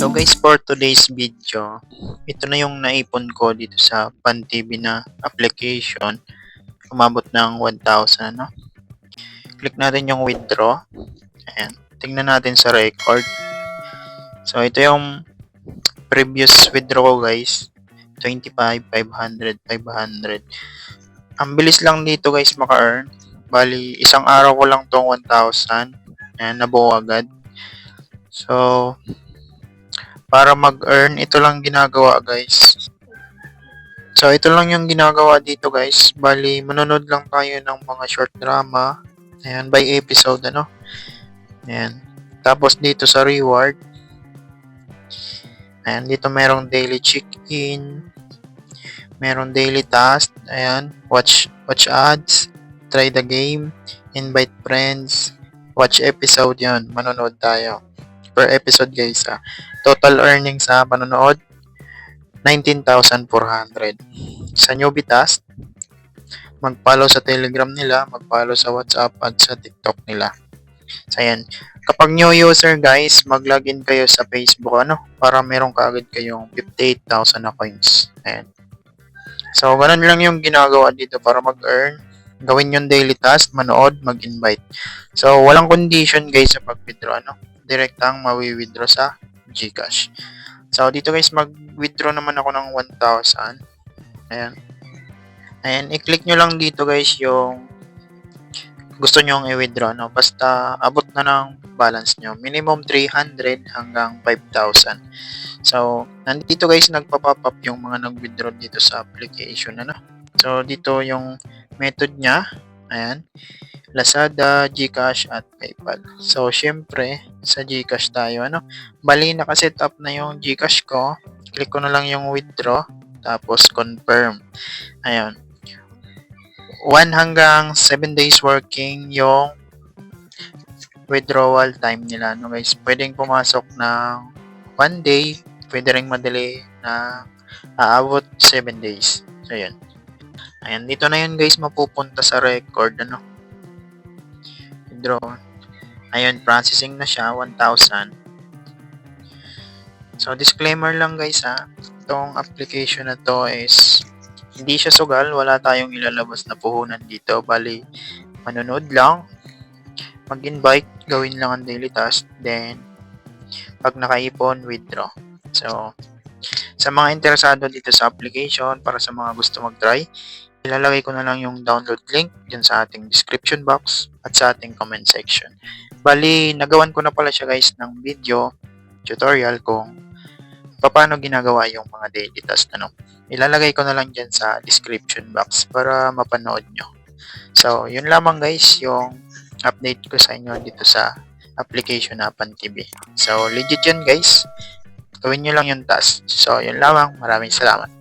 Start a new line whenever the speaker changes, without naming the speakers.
So guys, for today's video, ito na yung naipon ko dito sa PanTV na application. Umabot ng 1,000, no? Click natin yung withdraw. Ayan. Tingnan natin sa record. So ito yung previous withdraw ko guys. 25, 500, 500. Ang bilis lang dito guys maka-earn. Bali, isang araw ko lang tong 1,000. Ayan, nabuo agad. So, para mag-earn, ito lang ginagawa guys. So, ito lang yung ginagawa dito guys. Bali, manonood lang tayo ng mga short drama. Ayan, by episode, ano. Ayan. Tapos dito sa reward. Ayan, dito merong daily check-in. Merong daily task. Ayan, watch ads. Try the game. Invite friends. Watch episode yun. Manonood tayo. Per episode guys total earnings sa panonood 19,400. Sa newbie task, mag-follow sa Telegram nila, mag-follow sa WhatsApp at sa TikTok nila. So ayan, kapag new user guys, mag-login kayo sa Facebook para meron kaagad kayong 58,000 na coins. Ayan. So ganun lang yung ginagawa dito para mag-earn. Gawin yung daily task, manood, mag-invite. So walang condition guys sa pag-withdraw direktang mawi-withdraw sa GCash. So, dito guys, mag-withdraw naman ako ng 1,000. Ayan. Ayan, i-click nyo lang dito guys yung gusto nyo i-withdraw. Basta, abot na ng balance nyo. Minimum 300 hanggang 5,000. So, nandito guys, nagpa-pop up yung mga nag-withdraw dito sa application. So, dito yung method nya. Ayan. Lazada, GCash at PayPal. So, syempre, sa GCash tayo, Bali, nakaset up na yung GCash ko. Click ko na lang yung withdraw. Tapos, confirm. Ayun. 1 hanggang 7 days working yung withdrawal time nila, guys. Pwedeng pumasok ng 1 day. Pwede rin madali na aabot 7 days. So, yun. Ayan, dito na yun, guys, mapupunta sa record, withdraw. Ayun, processing na siya, 1,000. So, disclaimer lang guys itong application na to is hindi siya sugal, wala tayong ilalabas na puhunan dito. Bali, manonood lang, mag-invite, gawin lang ang daily task, then pag nakaipon, withdraw. So, sa mga interesado dito sa application, para sa mga gusto mag-try, ilalagay ko na lang yung download link dyan sa ating description box at sa ating comment section. Bali, nagawan ko na pala siya guys ng video tutorial kung paano ginagawa yung mga daily task. Ilalagay ko na lang dyan sa description box para mapanood nyo. So, yun lamang guys yung update ko sa inyo dito sa application na PanTV. So, legit yun guys. Gawin nyo lang yung task. So, yun lamang. Maraming salamat.